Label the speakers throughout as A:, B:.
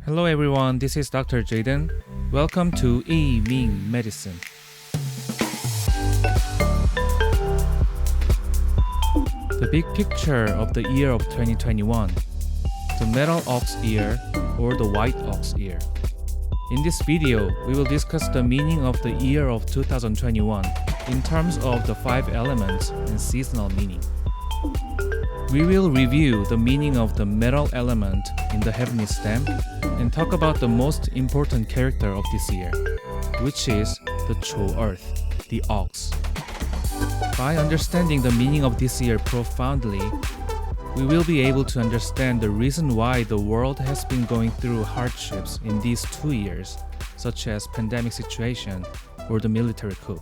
A: Hello everyone, this is Dr. Jaden. Welcome to Ming Medicine. The big picture of the year of 2021. The metal ox ear or the white ox ear. In this video, we will discuss the meaning of the year of 2021 in terms of the 5 elements and seasonal meaning. We will review the meaning of the metal element in the heavenly stem and talk about the most important character of this year, which is the Chou earth, the ox. By understanding the meaning of this year profoundly, we will be able to understand the reason why the world has been going through hardships in these 2 years, such as pandemic situation or the military coup.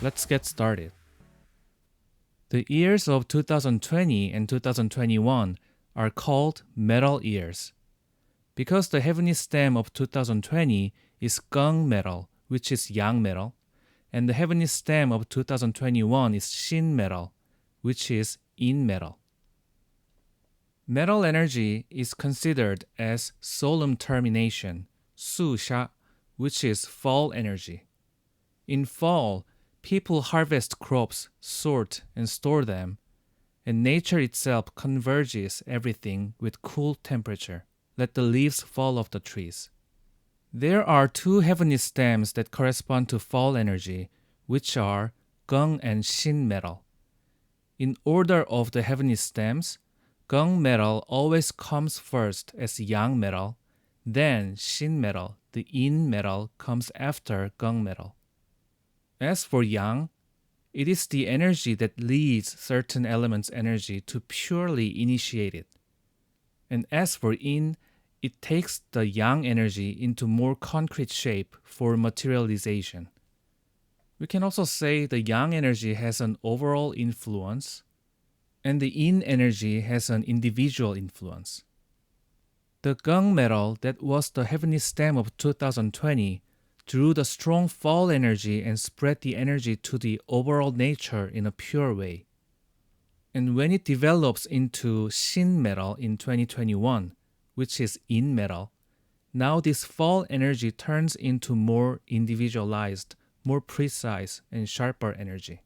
A: Let's get started. The years of 2020 and 2021 are called metal years. Because the heavenly stem of 2020 is gung metal, which is yang metal, and the heavenly stem of 2021 is shin metal, which is yin metal. Metal energy is considered as solemn termination, su sha, which is fall energy. In fall, people harvest crops, sort and store them, and nature itself converges everything with cool temperature. Let the leaves fall off the trees. There are 2 heavenly stems that correspond to fall energy, which are gung and shin metal. In order of the heavenly stems, gung metal always comes first as yang metal, then shin metal, the yin metal, comes after gung metal. As for yang, it is the energy that leads certain elements' energy to purely initiate it. And as for yin, it takes the yang energy into more concrete shape for materialization. We can also say the yang energy has an overall influence, and the yin energy has an individual influence. The gung metal that was the heavenly stem of 2020 drew the strong fall energy and spread the energy to the overall nature in a pure way. And when it develops into shin metal in 2021, which is yin metal, now this fall energy turns into more individualized, more precise, and sharper energy.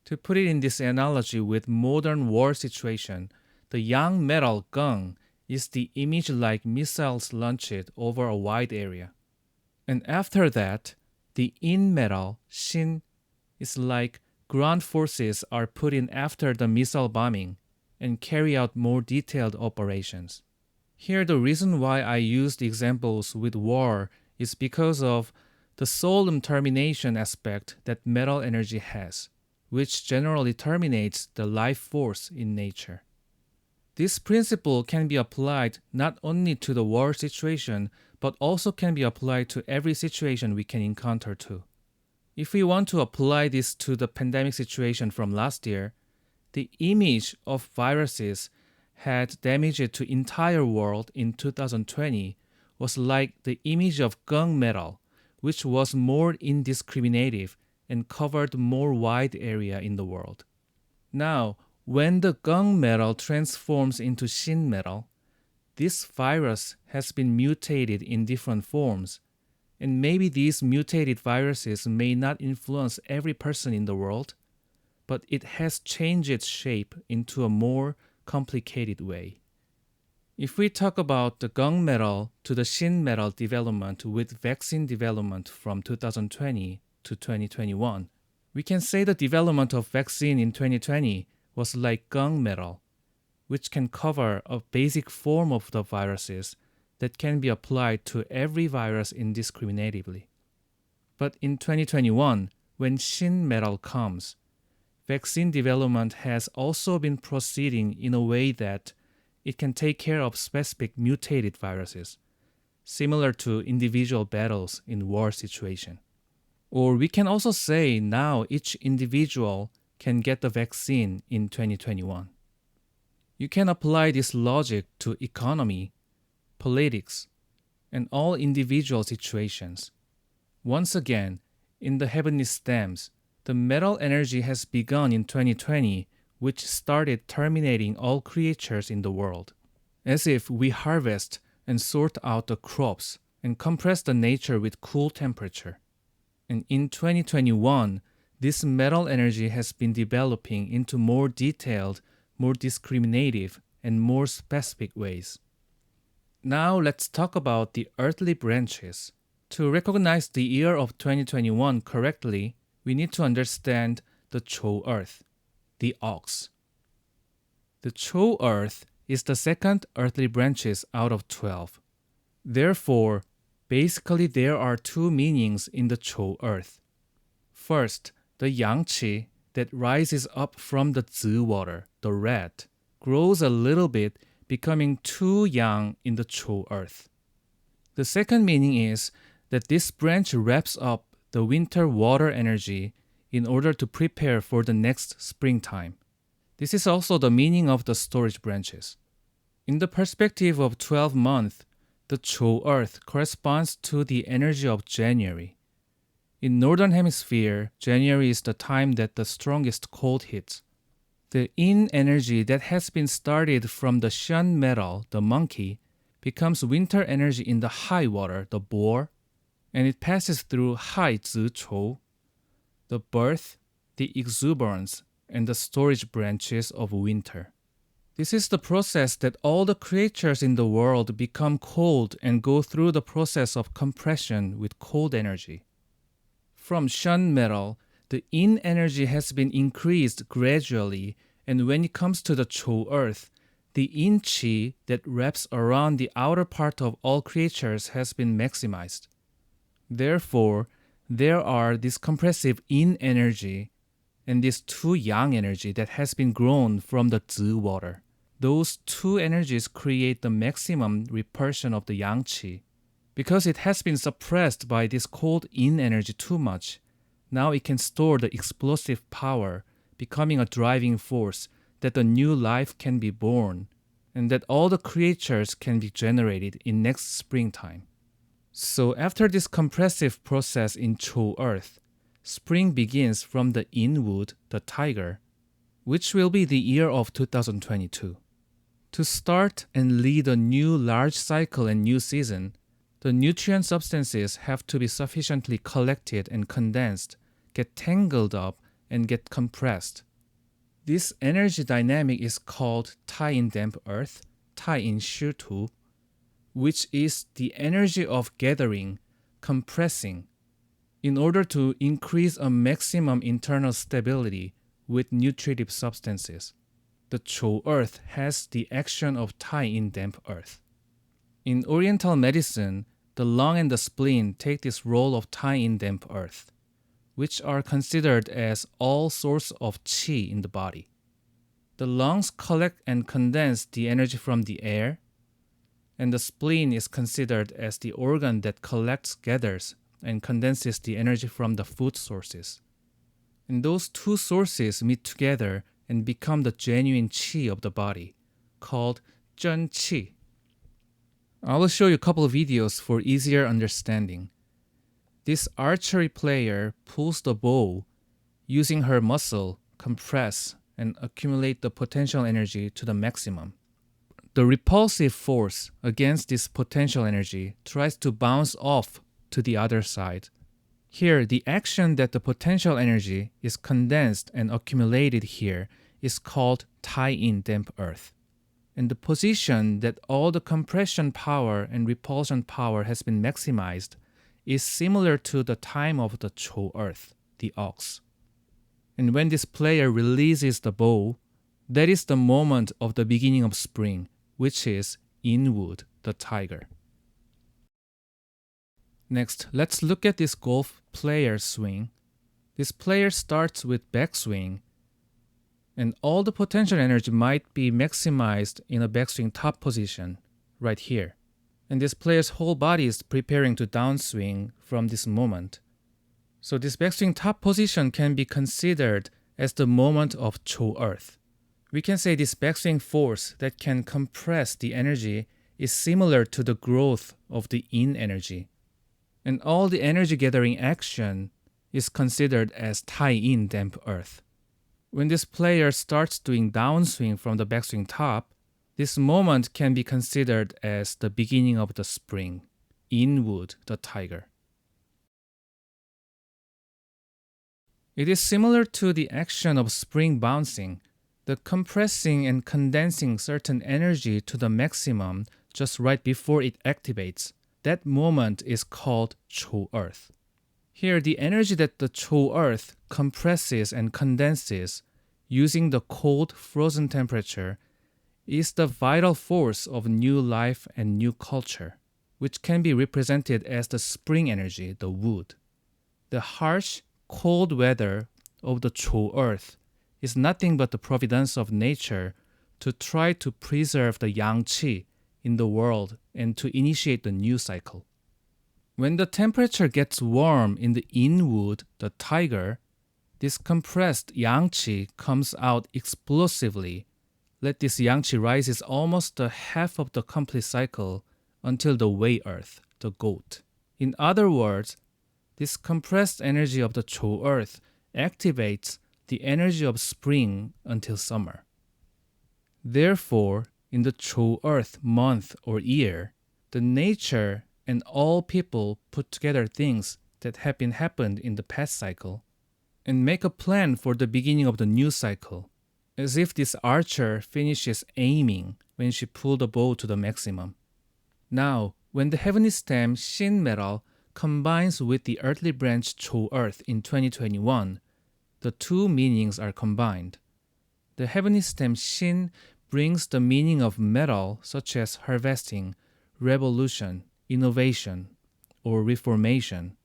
A: To put it in this analogy with modern war situation, the yang metal gung is the image like missiles launched over a wide area. And after that, the yin metal, shin, is like ground forces are put in after the missile bombing and carry out more detailed operations. Here, the reason why I used examples with war is because of the solemn termination aspect that metal energy has, which generally terminates the life force in nature. This principle can be applied not only to the war situation, but also can be applied to every situation we can encounter too. If we want to apply this to the pandemic situation from last year, the image of viruses had damaged to entire world in 2020 was like the image of gung metal, which was more indiscriminative and covered more wide area in the world. Now, when the gung metal transforms into shin metal, this virus has been mutated in different forms, and maybe these mutated viruses may not influence every person in the world, but it has changed its shape into a more complicated way. If we talk about the gung metal to the shin metal development with vaccine development from 2020 to 2021, we can say the development of vaccine in 2020 was like gung metal, which can cover a basic form of the viruses that can be applied to every virus indiscriminatively. But in 2021, when shin metal comes, vaccine development has also been proceeding in a way that it can take care of specific mutated viruses, similar to individual battles in war situation. Or we can also say now each individual can get the vaccine in 2021. You can apply this logic to economy, politics, and all individual situations. Once again, in the heavenly stems, the metal energy has begun in 2020, which started terminating all creatures in the world. as if we harvest and sort out the crops and compress the nature with cool temperature. And in 2021, this metal energy has been developing into more detailed, more discriminative, and more specific ways. Now let's talk about the earthly branches. To recognize the year of 2021 correctly, we need to understand the Chou earth, the ox. The Chou earth is the second earthly branches out of 12. Therefore, basically there are two meanings in the Chou earth. First, the yang qi that rises up from the zi water, the red, grows a little bit, becoming too yang in the Chou earth. The second meaning is that this branch wraps up the winter water energy in order to prepare for the next springtime. This is also the meaning of the storage branches. In the perspective of 12 months, the Chou earth corresponds to the energy of January. In Northern Hemisphere, January is the time that the strongest cold hits. The yin energy that has been started from the Shun metal, the monkey, becomes winter energy in the high water, the boar, and it passes through Hai Zi Chou, the birth, the exuberance, and the storage branches of winter. This is the process that all the creatures in the world become cold and go through the process of compression with cold energy. From Shun metal, the yin energy has been increased gradually, and when it comes to the Chou earth, the yin qi that wraps around the outer part of all creatures has been maximized. Therefore, there are this compressive yin energy and this two yang energy that has been grown from the zi water. Those two energies create the maximum repulsion of the yang qi. Because it has been suppressed by this cold yin energy too much, now it can store the explosive power, becoming a driving force that a new life can be born, and that all the creatures can be generated in next springtime. So after this compressive process in Chou earth, spring begins from the yin wood, the tiger, which will be the year of 2022. To start and lead a new large cycle and new season, the nutrient substances have to be sufficiently collected and condensed, get tangled up, and get compressed. This energy dynamic is called tie-in damp earth, tie-in shitu, which is the energy of gathering, compressing, in order to increase a maximum internal stability with nutritive substances. The Chou earth has the action of tie-in damp earth. In Oriental medicine, the lung and the spleen take this role of tie-in damp earth, which are considered as all source of qi in the body. The lungs collect and condense the energy from the air, and the spleen is considered as the organ that collects, gathers, and condenses the energy from the food sources. And those two sources meet together and become the genuine qi of the body, called zhen qi. I will show you a couple of videos for easier understanding. This archery player pulls the bow using her muscle, compress, and accumulate the potential energy to the maximum. The repulsive force against this potential energy tries to bounce off to the other side. Here, the action that the potential energy is condensed and accumulated here is called tie-in damp earth. And the position that all the compression power and repulsion power has been maximized is similar to the time of the Chou earth, the ox. And when this player releases the bow, that is the moment of the beginning of spring, which is yin wood, the tiger. Next, let's look at this golf player swing. This player starts with backswing, and all the potential energy might be maximized in a backswing top position, right here. And this player's whole body is preparing to downswing from this moment. So this backswing top position can be considered as the moment of Chou earth. We can say this backswing force that can compress the energy is similar to the growth of the yin energy. And all the energy gathering action is considered as tie-in damp earth. When this player starts doing downswing from the backswing top, This moment can be considered as the beginning of the spring. In wood, the tiger. It is similar to the action of spring bouncing, the compressing and condensing certain energy to the maximum just right before it activates. That moment is called Chou earth. Here, the energy that the Chou earth compresses and condenses using the cold, frozen temperature is the vital force of new life and new culture, which can be represented as the spring energy, the wood. The harsh, cold weather of the Chou earth is nothing but the providence of nature to try to preserve the yang qi in the world and to initiate the new cycle. When the temperature gets warm in the yin wood, the tiger, this compressed yang qi comes out explosively. Let this yang qi rises almost the half of the complete cycle until the wei earth, the goat. In other words, this compressed energy of the Chou earth activates the energy of spring until summer. Therefore, in the Chou earth month or year, the nature and all people put together things that have happened in the past cycle and make a plan for the beginning of the new cycle, as if this archer finishes aiming when she pulled the bow to the maximum. Now, when the heavenly stem Shin metal combines with the earthly branch Chou earth in 2021, the two meanings are combined. The heavenly stem Shin brings the meaning of metal such as harvesting, revolution, innovation, or reformation,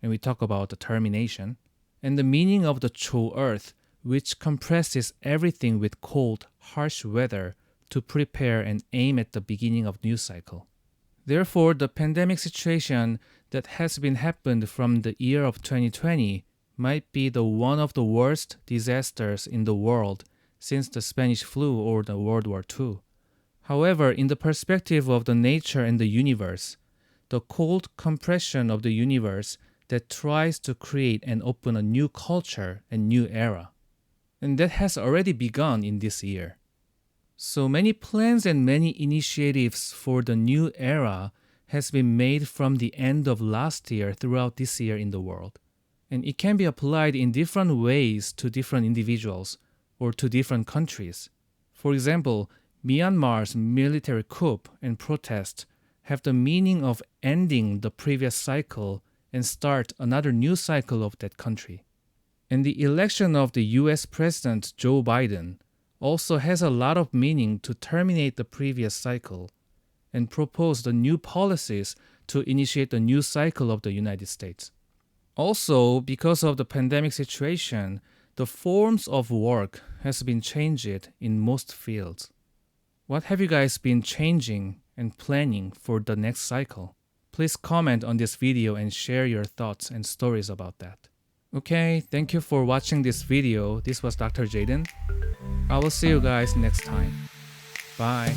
A: and we talk about the termination, and the meaning of the Chou earth, which compresses everything with cold, harsh weather to prepare and aim at the beginning of new cycle. Therefore, the pandemic situation that has been happened from the year of 2020 might be the one of the worst disasters in the world since the Spanish flu or the World War II. However, in the perspective of the nature and the universe, the cold compression of the universe that tries to create and open a new culture and new era. And that has already begun in this year. So many plans and many initiatives for the new era has been made from the end of last year throughout this year in the world. And it can be applied in different ways to different individuals or to different countries. For example, Myanmar's military coup and protest have the meaning of ending the previous cycle and start another new cycle of that country. And the election of the US President Joe Biden also has a lot of meaning to terminate the previous cycle and propose the new policies to initiate the new cycle of the United States. Also, because of the pandemic situation, the forms of work has been changed in most fields. What have you guys been changing and planning for the next cycle? Please comment on this video and share your thoughts and stories about that. Okay, thank you for watching this video. This was Dr. Jaden. I will see you guys next time. Bye.